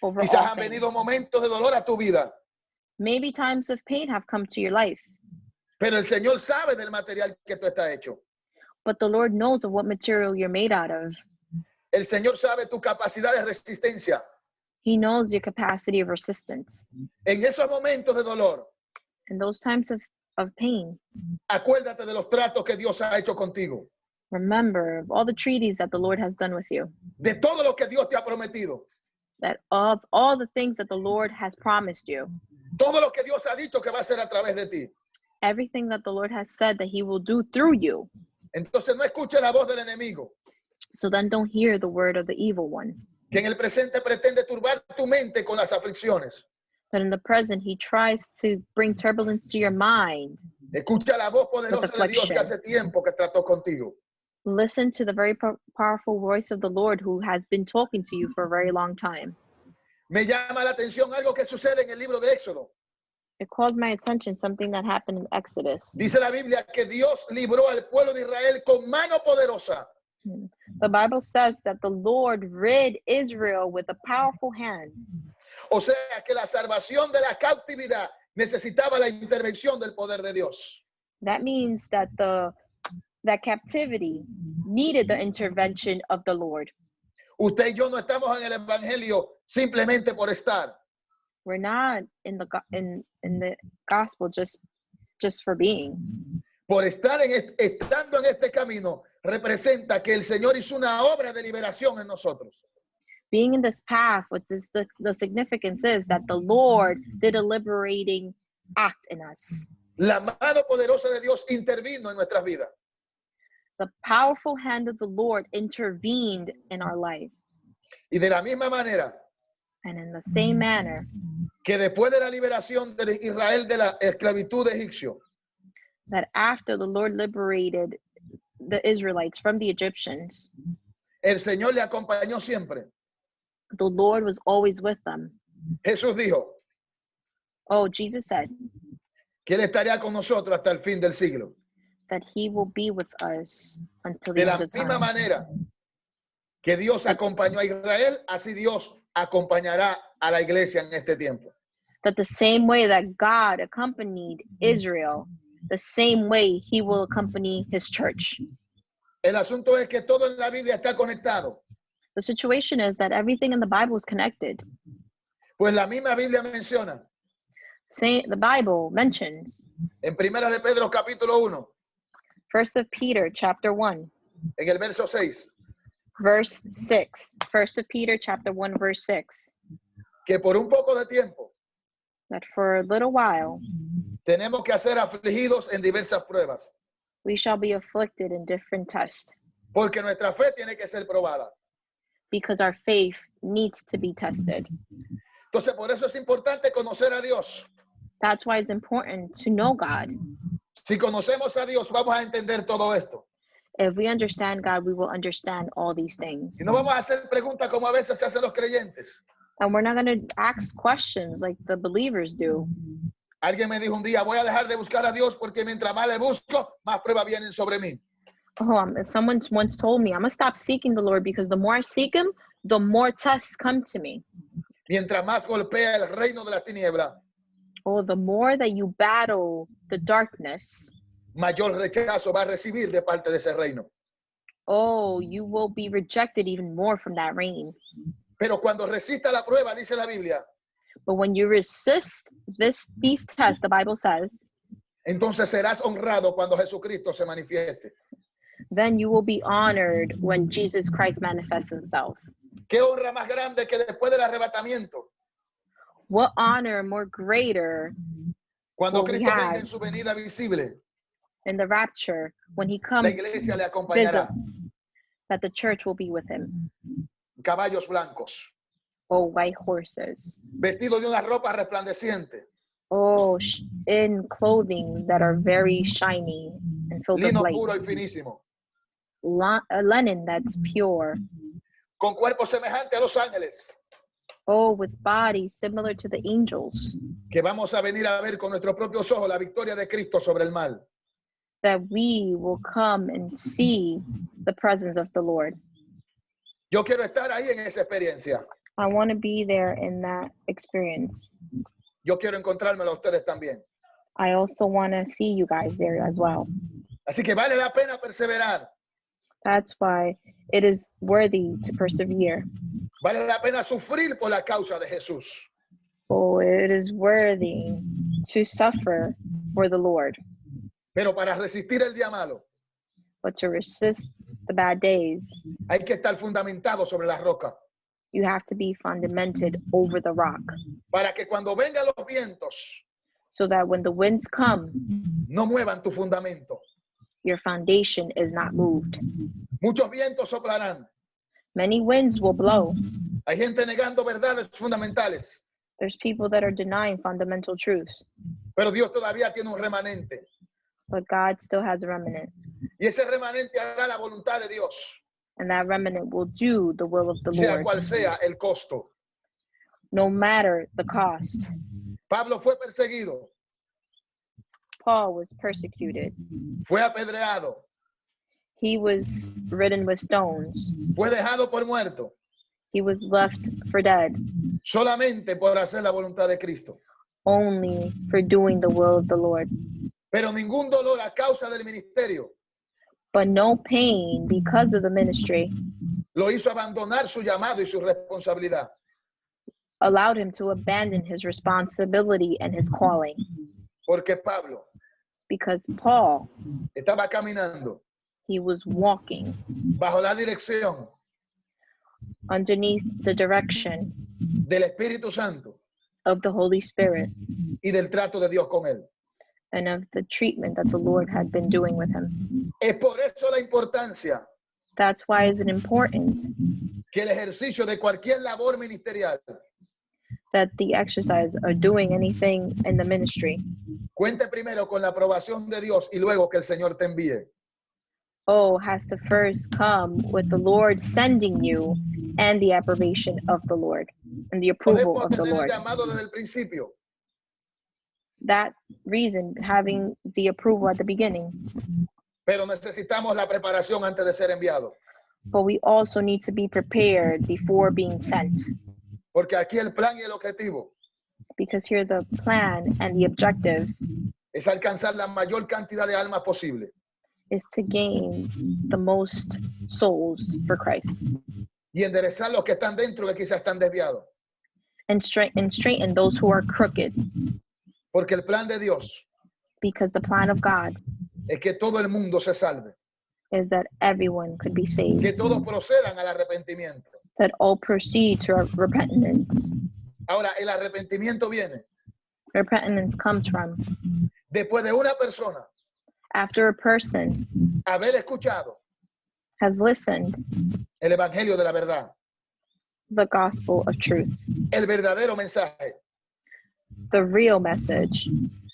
over Quizás all han things. venido momentos de dolor a tu vida, Maybe times of pain have come to your life, pero el Señor sabe del material que tú estás hecho. but the Lord knows of what material you're made out of. El Señor sabe tu capacidad de resistencia. He knows your capacity of resistance. En esos momentos de dolor, In those times of pain, acuérdate de los tratos que Dios ha hecho contigo, remember of all the treaties that the Lord has done with you, de todo lo que Dios te ha prometido, that of all the things that the Lord has promised you, todo lo que Dios ha dicho que va a hacer a través de ti. everything that the Lord has said that he will do through you. Entonces no escuche la voz del enemigo, So then don't hear the word of the evil one. que en el presente pretende turbar tu mente con las aflicciones. But in the present, he tries to bring turbulence to your mind. Escucha la voz poderosa de Dios que affliction. hace tiempo que trató contigo. Listen to the very powerful voice of the Lord who has been talking to you for a very long time. Me llama la atención algo que sucede en el libro de Éxodo. It calls my attention something that happened in Exodus. Dice la Biblia que Dios libró al pueblo de Israel con mano poderosa. The Bible says that the Lord rid Israel with a powerful hand. O sea que la salvación de la cautividad necesitaba la intervención del poder de Dios. That means that that captivity needed the intervention of the Lord. Usted y yo no estamos en el evangelio simplemente por estar. We're not in the gospel just for being. Por estar estando en este camino representa que el Señor hizo una obra de liberación en nosotros. Being in this path, what is the significance is that the Lord did a liberating act in us. La mano poderosa de Dios intervino en nuestras vidas. The powerful hand of the Lord intervened in our lives. Y de la misma manera And in the same manner que después de la liberación de Israel de la esclavitud de egipcio, that after the Lord liberated the Israelites from the Egyptians, el Señor le acompañó siempre. the Lord was always with them. Jesús dijo Oh, Jesus said que Él estaría con nosotros hasta el fin del siglo. that he will be with us until the De la end of misma time. manera que Dios acompañó a Israel, así Dios acompañará a la iglesia en este tiempo. That the same way that God accompanied Israel, the same way he will accompany his church. El asunto es que todo en la Biblia está conectado. The situation is that everything in the Bible is connected. Pues la misma Biblia menciona The Bible mentions en Primera de Pedro capítulo 1, 1 of Peter chapter 1, en el verso 6, verse 6. 1 of Peter chapter 1, verse 6. que por un poco de tiempo That for a little while tenemos que ser afligidos en diversas pruebas, we shall be afflicted in different tests, porque nuestra fe tiene que ser probada. because our faith needs to be tested. Entonces, por eso es importante conocer a Dios. That's why it's important to know God. Si conocemos a Dios, vamos a entender todo esto. If we understand God, we will understand all these things. Y no vamos a hacer preguntas como a veces se hacen los creyentes. And we're not going to ask questions like the believers do. Alguien me dijo un día, voy a dejar de buscar a Dios porque mientras más le busco, más pruebas vienen sobre mí. Someone once told me, I'm going to stop seeking the Lord because the more I seek him, the more tests come to me. Mientras más golpea el reino de la tiniebla, Oh, the more that you battle the darkness, mayor rechazo va a recibir de parte de ese reino. oh, you will be rejected even more from that reign. Pero cuando resista la prueba, dice la Biblia, But when you resist these tests, the Bible says, entonces serás honrado cuando Jesucristo se manifieste. then you will be honored when Jesus Christ manifests himself. ¿Qué honra más grande que después del arrebatamiento? What honor more greater Cuando What we Cristo have. venga en su venida visible, in the rapture when he la comes iglesia le visit, acompañará. that the church will be with him. Caballos blancos, Oh, white horses. vestidos de una ropa resplandeciente, Oh, in clothing that are very shiny and filled with lino light. puro y finísimo, Linen that's pure. con cuerpo semejante a los ángeles, Oh, with bodies similar to the angels. que vamos a venir a ver con nuestros propios ojos la victoria de Cristo sobre el mal. That we will come and see the presence of the Lord. Yo quiero estar ahí en esa experiencia. I want to be there in that experience. Yo quiero encontrármelo a ustedes también. I also want to see you guys there as well. Así que vale la pena perseverar. That's why it is worthy to persevere. Vale la pena sufrir por la causa de Jesús. Oh, it is worthy to suffer for the Lord, Pero para resistir el día malo, but to resist the bad days, hay que estar fundamentado sobre la roca. you have to be fundamented over the rock, Para que cuando vengan los vientos, so that when the winds come, no muevan tu fundamento. your foundation is not moved. Muchos vientos soplarán. Many winds will blow. Hay gente negando verdades fundamentales. There's people that are denying fundamental truths, Pero Dios todavía tiene un remanente. but God still has a remnant, Y ese remanente hará la voluntad de Dios, and that remnant will do the will of the sea Lord, cual sea el costo. no matter the cost. Pablo fue perseguido, Paul was persecuted. fue apedreado, He was ridden with stones. fue dejado por muerto, He was left for dead, solamente por hacer la voluntad de Cristo. only for doing the will of the Lord. Pero ningún dolor a causa del ministerio But no pain because of the ministry lo hizo abandonar su llamado y su responsabilidad. allowed him to abandon his responsibility and his calling. Porque Pablo Because Paul, estaba caminando he was walking bajo la dirección underneath the direction del Espíritu Santo, of the Holy Spirit y del trato de Dios con él. and of the treatment that the Lord had been doing with him. Es por eso la importancia That's why it's important que el ejercicio de cualquier labor ministerial that the exercise or doing anything in the ministry cuente primero con la aprobación de Dios y luego que el Señor te envíe. has to first come with the Lord sending you and the approbation of the Lord and the approval Podemos of the tener el Lord. llamado desde el principio, That reason, having the approval at the beginning, pero necesitamos la preparación antes de ser enviado. but we also need to be prepared before being sent, Porque aquí el plan y el objetivo because here the plan and the objective es alcanzar la mayor cantidad de almas posible. is to gain the most souls for Christ Y enderezar los que están dentro que quizás están desviados. and straighten those who are crooked, Porque el plan de Dios because the plan of God es que todo el mundo se salve. is that everyone could be saved, Que todos procedan al arrepentimiento. that all proceed to repentance. Ahora, el arrepentimiento viene Repentance comes from después de una persona after a person haber escuchado has listened el evangelio de la verdad, the gospel of truth, el verdadero mensaje. the real message.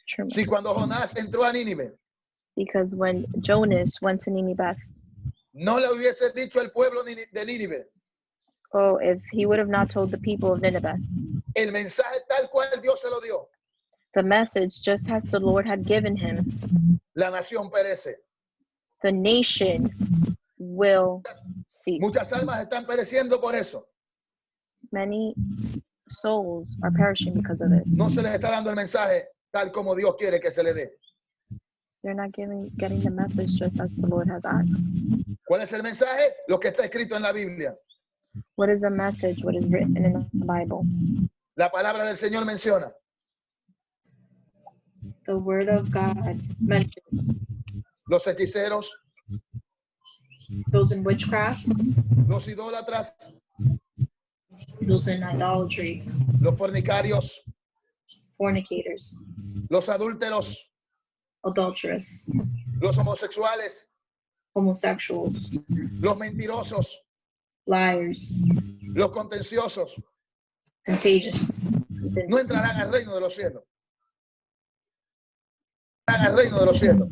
True. Si cuando Jonás entró a Nínive, Because when Jonas went to Nineveh, no le hubiese dicho al pueblo de Nínive if he would have not told the people of Nineveh, el mensaje tal cual Dios se lo dio, the message just as the Lord had given him, la nación perece. the nation will cease. Muchas almas están pereciendo por eso. Many souls are perishing because of this. No se les está dando el mensaje tal como Dios quiere que se le dé. They're not getting the message just as the Lord has asked. ¿Cuál es el mensaje? Lo que está escrito en la Biblia. What is the message? What is written in the Bible? La palabra del Señor menciona The word of God mentions los hechiceros, those in witchcraft, los idólatras, those in idolatry, los fornicarios, fornicators, los adúlteros, adulterous, los homosexuales, homosexuals, los mentirosos, liars, los contenciosos, contagious. no entrarán al reino de los cielos. Entrarán al reino de los cielos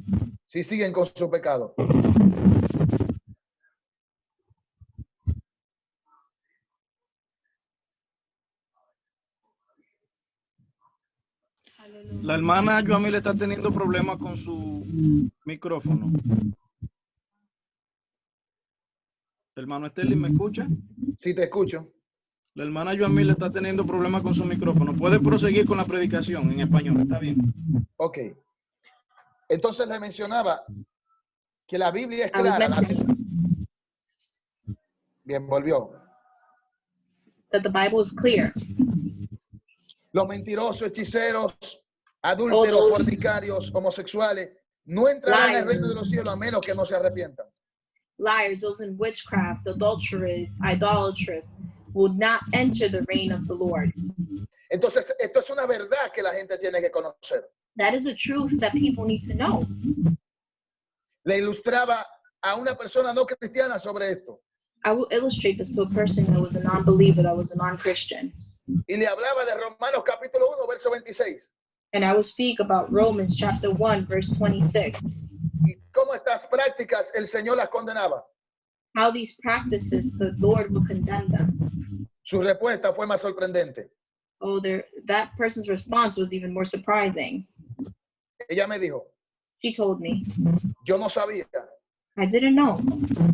si siguen con su pecado. La hermana Joamil está teniendo problemas con su micrófono. Hermano Sterling, ¿me escucha? Sí, te escucho. La hermana Joamil está teniendo problemas con su micrófono. Puede proseguir con la predicación en español, ¿está bien? Ok. Entonces le mencionaba que la Biblia es clara. Bien, volvió. That the Bible is clear. Los mentirosos, hechiceros, adúlteros, fornicarios, homosexuales, no entrarán al reino de los cielos a menos que no se arrepientan. Liars, those in witchcraft, adulterers, idolatrous, will not enter the reign of the Lord. Entonces, esto es una verdad que la gente tiene que conocer. That is a truth that people need to know. Le ilustraba a una persona no cristiana sobre esto. I will illustrate this to a person that was a non-believer, that was a non-Christian. Y le hablaba de Romanos capítulo 1, verso 26. And I will speak about Romans chapter 1, verse 26. Y cómo estas prácticas el Señor las condenaba. How these practices, the Lord will condemn them. Su respuesta fue más sorprendente. That person's response was even more surprising. Ella me dijo, She told me, yo no sabía I didn't know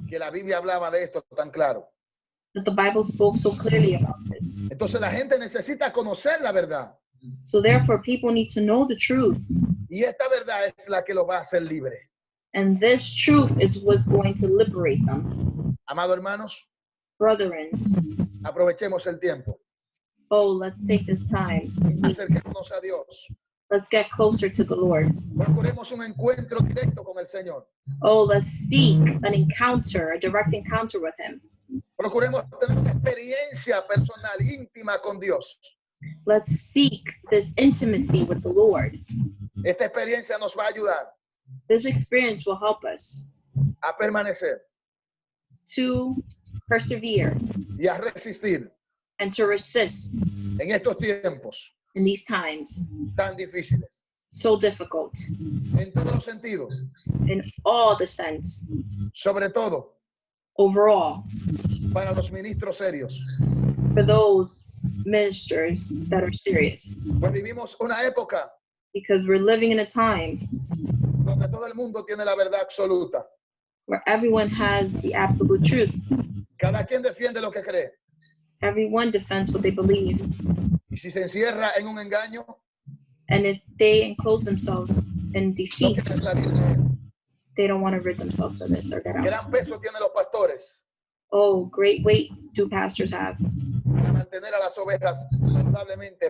que la Biblia hablaba de esto tan claro. that the Bible spoke so clearly about this. Entonces la gente necesita conocer la verdad. So therefore, people need to know the truth. Y esta verdad es la que los va a hacer libre. And this truth is what's going to liberate them. Amados hermanos, Brethren, aprovechemos el tiempo. let's take this time. Acerquémonos a Dios. Let's get closer to the Lord. Procuremos un encuentro directo con el Señor. Let's seek an encounter, a direct encounter with Him. Procuremos tener una experiencia personal, íntima con Dios. Let's seek this intimacy with the Lord. Esta experiencia nos va a ayudar This experience will help us a permanecer to persevere y a resistir and to resist en estos tiempos in these times tan difíciles, so difficult en todos los sentidos, in all the sense, sobre todo overall, para los ministros serios. for those ministers that are serious. Pues vivimos una época Because we're living in a time donde todo el mundo tiene la verdad absoluta. where everyone has the absolute truth. Cada quien defiende lo que cree. Everyone defends what they believe. Y si se encierra en un engaño, And if they enclose themselves in no deceit, quiere salir de él. they don't want to rid themselves of this or get out. Gran peso tienen los pastores Oh, great weight do pastors have para mantener a las ovejas saludablemente,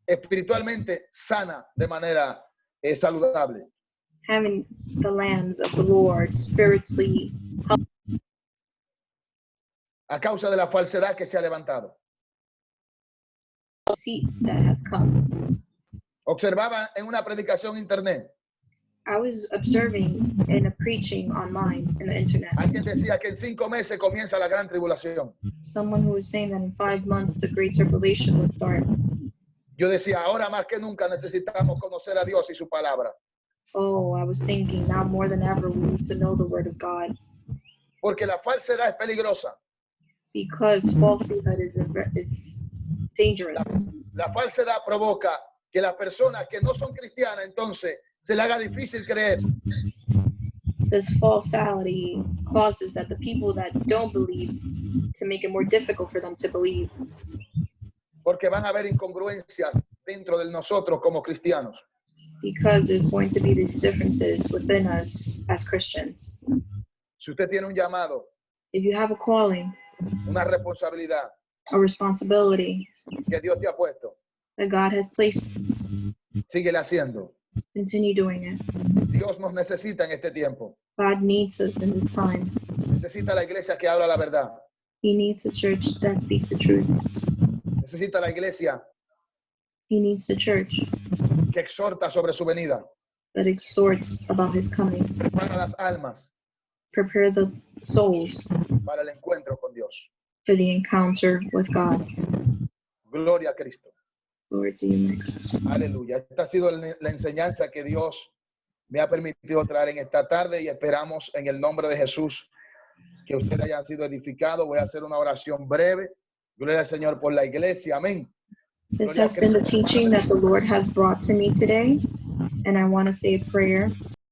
espiritualmente sana de manera saludable. having the lambs of the Lord spiritually A causa de la falsedad que se ha levantado. deceit that has come. Observaba en una predicación internet, I was observing in a preaching online in the internet, alguien decía que en 5 meses comienza la gran tribulación. someone who was saying that in 5 months the great tribulation will start. Yo decía, ahora más que nunca necesitamos conocer a Dios y su palabra. Oh, I was thinking now more than ever we need to know the word of God, Porque la falsedad es peligrosa. because falsehood is dangerous. La falsedad provoca que las personas que no son cristianas entonces se le haga difícil creer. This falsity causes that the people that don't believe to make it more difficult for them to believe, Porque van a haber incongruencias dentro de nosotros como cristianos. because there's going to be these differences within us as Christians. Si usted tiene un llamado, If you have a calling, una responsabilidad a responsibility que Dios te ha puesto, that God has placed, síguele haciendo. continue doing it. Dios nos necesita en este tiempo. God needs us in this time. Necesita la iglesia que habla la verdad. He needs a church that speaks the truth. Necesita la iglesia He needs the church que exhorta sobre su venida. that exhorts about his coming. Prepara las almas Prepare the souls para el encuentro con Dios. for the encounter with God. Gloria a Cristo. Glory to you, Mike. Aleluya. Esta ha sido la enseñanza que Dios me ha permitido traer en esta tarde y esperamos en el nombre de Jesús que ustedes hayan sido edificados. Voy a hacer una oración breve. Gloria al Señor por la iglesia. Amén. This has been the teaching that the Lord has brought to me today, and I want to say a prayer.